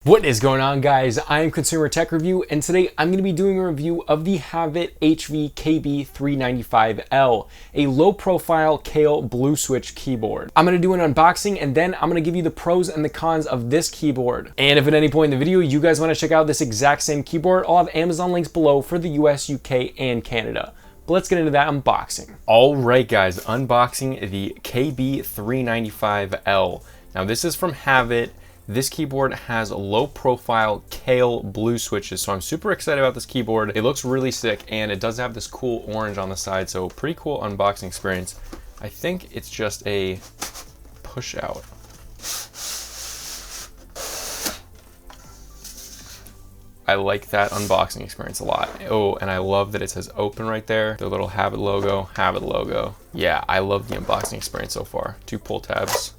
What is going on, guys? I am Consumer Tech Review, and today I'm going to be doing a review of the Havit HV-KB395L, a low-profile Kailh Blue switch keyboard. I'm going to do an unboxing, and then I'm going to give you the pros and the cons of this keyboard. And if at any point in the video you guys want to check out this exact same keyboard, I'll have Amazon links below for the US, UK, and Canada. But let's get into that unboxing. All right, guys, unboxing the KB395L. Now, this is from Havit. This keyboard has low profile Kailh Blue switches, so I'm super excited about this keyboard. It looks really sick, and it does have this cool orange on the side, so pretty cool unboxing experience. I think it's just a push out. I like that unboxing experience a lot. Oh, and I love that it says open right there. The little Havit logo. Yeah, I love the unboxing experience so far. 2 pull tabs.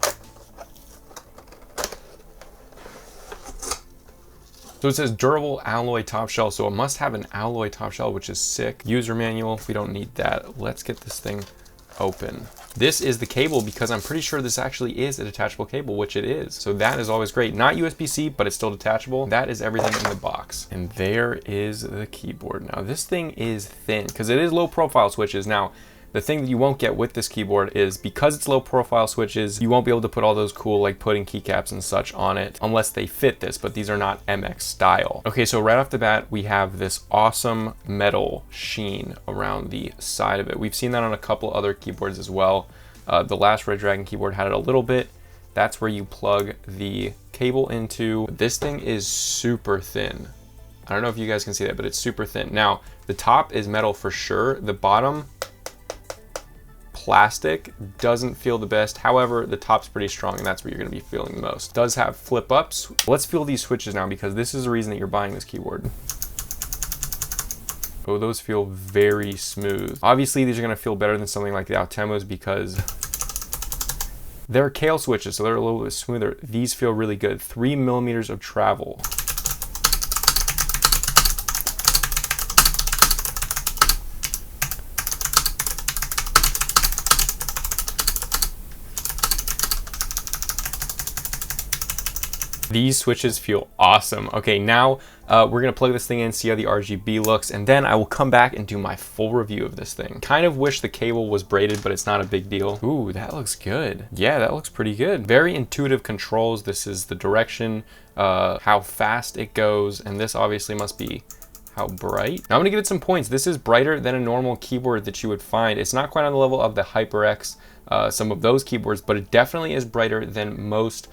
So it says durable alloy top shell, so it must have an alloy top shell, which is sick. User manual, we don't need that. Let's get this thing open. This is the cable, because I'm pretty sure this actually is a detachable cable, which it is. So that is always great. Not USB-C, but it's still detachable. That is everything in the box. And there is the keyboard. Now this thing is thin, because it is low profile switches. Now, the thing that you won't get with this keyboard is because it's low profile switches, you won't be able to put all those cool like putting keycaps and such on it unless they fit this, but these are not MX style. Okay, so right off the bat, we have this awesome metal sheen around the side of it. We've seen that on a couple other keyboards as well. The last Red Dragon keyboard had it a little bit. That's where you plug the cable into. This thing is super thin. I don't know if you guys can see that, but it's super thin. Now, the top is metal for sure. The bottom, plastic, doesn't feel the best. However, the top's pretty strong, and that's what you're going to be feeling the most. It does have flip ups. Let's feel these switches now, because this is the reason that you're buying this keyboard. Oh, those feel very smooth. Obviously, these are going to feel better than something like the Altemos because they're Kailh switches, so they're a little bit smoother. These feel really good. 3 millimeters of travel. These switches feel awesome. Okay, now we're gonna plug this thing in, see how the RGB looks, and then I will come back and do my full review of this thing. Kind of wish the cable was braided, but it's not a big deal. Ooh, that looks good. Yeah, that looks pretty good. Very intuitive controls. This is the direction, how fast it goes, and this obviously must be how bright. Now I'm gonna give it some points. This is brighter than a normal keyboard that you would find. It's not quite on the level of the HyperX, some of those keyboards, but it definitely is brighter than most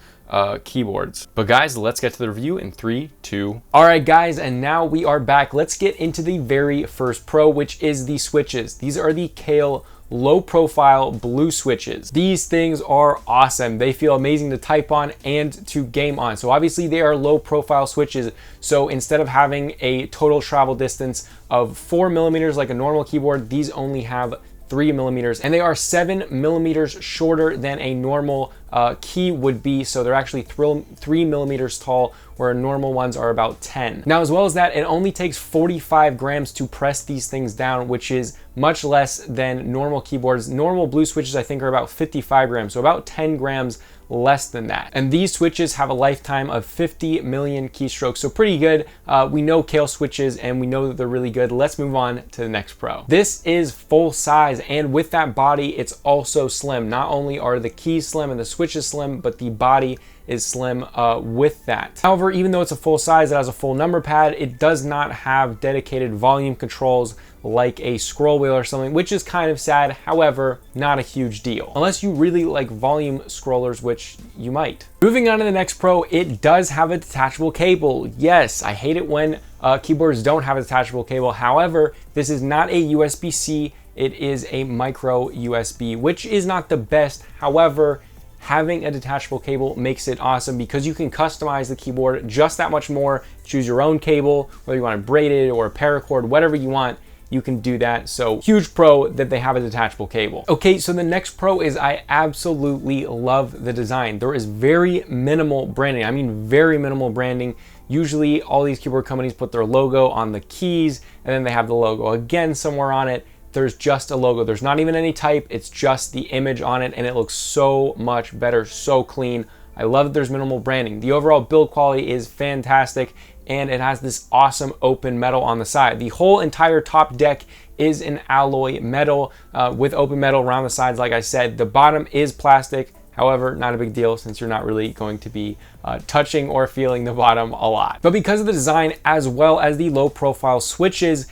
keyboards. But guys, let's get to the review in 3, 2. All right, guys, and now we are back. Let's get into the very first pro, which is the switches. These are the Kailh Low Profile Blue switches. These things are awesome. They feel amazing to type on and to game on. So obviously they are low profile switches. So instead of having a total travel distance of 4 millimeters like a normal keyboard, these only have 3 millimeters, and they are 7 millimeters shorter than a normal key would be. So they're actually 3 millimeters tall, where normal ones are about 10. Now, as well as that, it only takes 45 grams to press these things down, which is much less than normal keyboards. Normal blue switches, I think, are about 55 grams, so about 10 grams less than that. And these switches have a lifetime of 50 million keystrokes, so pretty good. We know Kailh switches, and we know that they're really good. Let's move on to the next pro. This is full size, and with that body, it's also slim. Not only are the keys slim and the switches slim, but the body is slim with that. However, even though it's a full size, it has a full number pad, it does not have dedicated volume controls like a scroll wheel or something, which is kind of sad. However, not a huge deal, unless you really like volume scrollers, which you might. Moving on to the next pro, it does have a detachable cable. Yes, I hate it when keyboards don't have a detachable cable. However, this is not a USB-C, it is a micro USB, which is not the best. However, having a detachable cable makes it awesome because you can customize the keyboard just that much more. Choose your own cable, whether you want it braided or paracord, whatever you want, you can do that. So huge pro that they have a detachable cable. Okay, so the next pro is I absolutely love the design. There is very minimal branding. I mean, very minimal branding. Usually all these keyboard companies put their logo on the keys, and then they have the logo again somewhere on it. There's just a logo. There's not even any type. It's just the image on it, and it looks so much better, so clean. I love that there's minimal branding. The overall build quality is fantastic, and it has this awesome open metal on the side. The whole entire top deck is an alloy metal with open metal around the sides. Like I said, the bottom is plastic. However, not a big deal since you're not really going to be touching or feeling the bottom a lot. But because of the design as well as the low profile switches,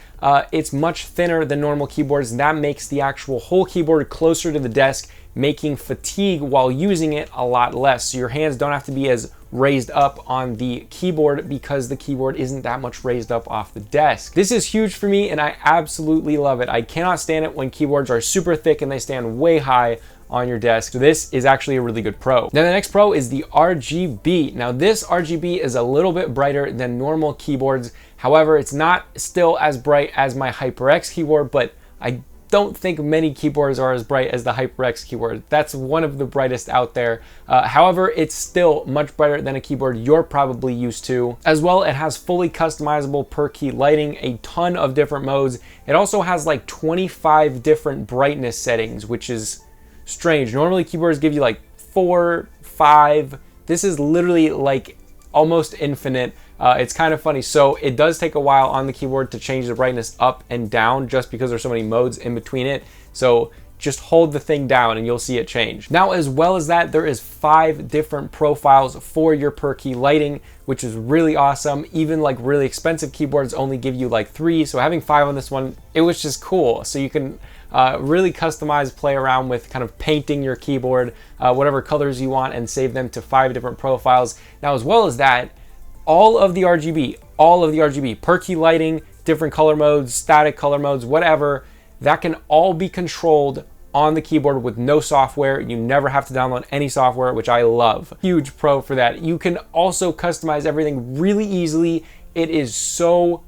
it's much thinner than normal keyboards. And that makes the actual whole keyboard closer to the desk, making fatigue while using it a lot less. So your hands don't have to be as raised up on the keyboard because the keyboard isn't that much raised up off the desk. This is huge for me and I absolutely love it. I cannot stand it when keyboards are super thick and they stand way high on your desk. So this is actually a really good pro. Now the next pro is the RGB. Now this RGB is a little bit brighter than normal keyboards. However, it's not still as bright as my HyperX keyboard, but I don't think many keyboards are as bright as the HyperX keyboard. That's one of the brightest out there. However, it's still much brighter than a keyboard you're probably used to. As well, it has fully customizable per key lighting, a ton of different modes. It also has like 25 different brightness settings, which is strange. Normally keyboards give you like 4, 5. This is literally like almost infinite. It's kind of funny. So it does take a while on the keyboard to change the brightness up and down just because there's so many modes in between it. So just hold the thing down and you'll see it change. Now, as well as that, there is 5 different profiles for your per key lighting, which is really awesome. Even like really expensive keyboards only give you like 3. So having 5 on this one, it was just cool. So you can really customize, play around with kind of painting your keyboard, whatever colors you want, and save them to 5 different profiles. Now, as well as that, all of the RGB, per key lighting, different color modes, static color modes, whatever, that can all be controlled on the keyboard with no software. You never have to download any software, which I love. Huge pro for that. You can also customize everything really easily. It is so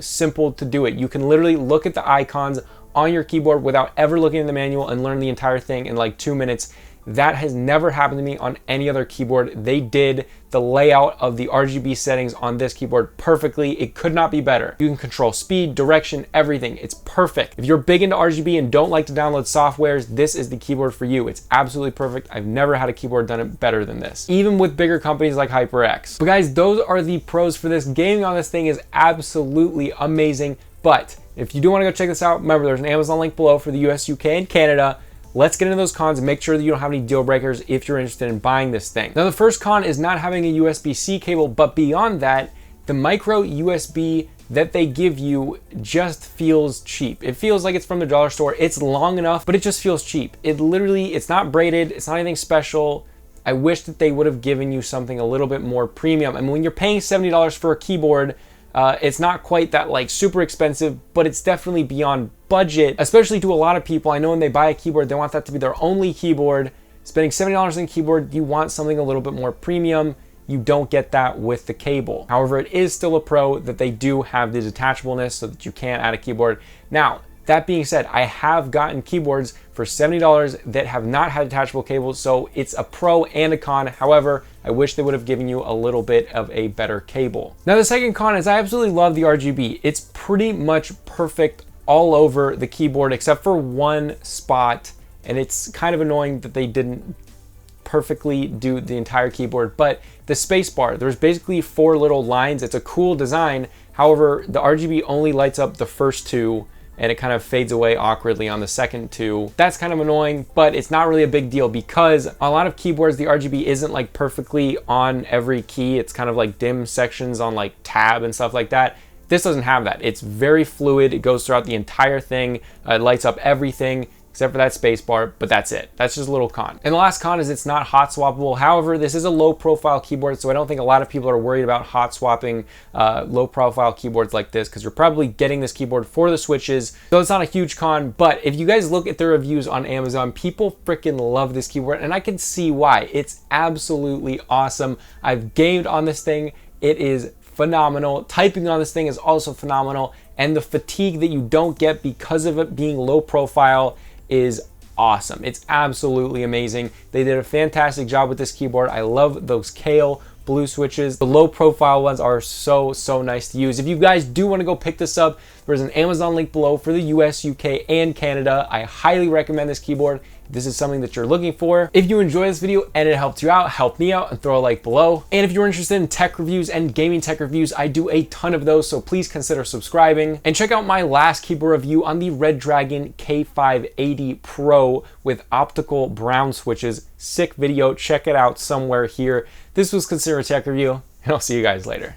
simple to do it. You can literally look at the icons on your keyboard without ever looking at the manual and learn the entire thing in like 2 minutes. That has never happened to me on any other keyboard. They did the layout of the RGB settings on this keyboard perfectly. It could not be better. You can control speed, direction, everything. It's perfect. If you're big into RGB and don't like to download softwares, this is the keyboard for you. It's absolutely perfect. I've never had a keyboard done it better than this, even with bigger companies like HyperX. But guys, those are the pros for this. Gaming on this thing is absolutely amazing. But if you do want to go check this out, remember there's an Amazon link below for the US, UK, and Canada. Let's get into those cons and make sure that you don't have any deal breakers if you're interested in buying this thing. Now, the first con is not having a USB-C cable, but beyond that, the micro USB that they give you just feels cheap. It feels like it's from the dollar store. It's long enough, but it just feels cheap. It's not braided. It's not anything special. I wish that they would have given you something a little bit more premium. I mean, when you're paying $70 for a keyboard, it's not quite that like super expensive, but it's definitely beyond budget, especially to a lot of people. I know when they buy a keyboard, they want that to be their only keyboard. Spending $70 on a keyboard, you want something a little bit more premium. You don't get that with the cable. However, it is still a pro that they do have the detachableness so that you can add a keyboard. Now, that being said, I have gotten keyboards for $70 that have not had detachable cables, so it's a pro and a con. However, I wish they would have given you a little bit of a better cable. Now, the second con is I absolutely love the RGB. It's pretty much perfect all over the keyboard except for one spot, and it's kind of annoying that they didn't perfectly do the entire keyboard, but the space bar, there's basically 4 little lines. It's a cool design. However, the RGB only lights up the first 2, and it kind of fades away awkwardly on the second 2. That's kind of annoying, but it's not really a big deal because a lot of keyboards, the RGB isn't like perfectly on every key. It's kind of like dim sections on like tab and stuff like that. This doesn't have that. It's very fluid. It goes throughout the entire thing. It lights up everything except for that space bar, but that's it. That's just a little con. And the last con is it's not hot swappable. However, this is a low profile keyboard, so I don't think a lot of people are worried about hot swapping low profile keyboards like this because you're probably getting this keyboard for the switches. So it's not a huge con, but if you guys look at the reviews on Amazon, people freaking love this keyboard and I can see why. It's absolutely awesome. I've gamed on this thing. It is phenomenal. Typing on this thing is also phenomenal. And the fatigue that you don't get because of it being low profile is awesome. It's absolutely amazing. They did a fantastic job with this keyboard. I love those Kailh blue switches. The low profile ones are so nice to use. If you guys do want to go pick this up, there's an Amazon link below for the US, UK, and Canada. I highly recommend this keyboard. If this is something that you're looking for. If you enjoy this video and it helped you out, help me out and throw a like below. And if you're interested in tech reviews and gaming tech reviews, I do a ton of those, so please consider subscribing. And check out my last keyboard review on the Red Dragon K580 Pro with optical brown switches. Sick video, check it out somewhere here. This was Consider a Tech Review, and I'll see you guys later.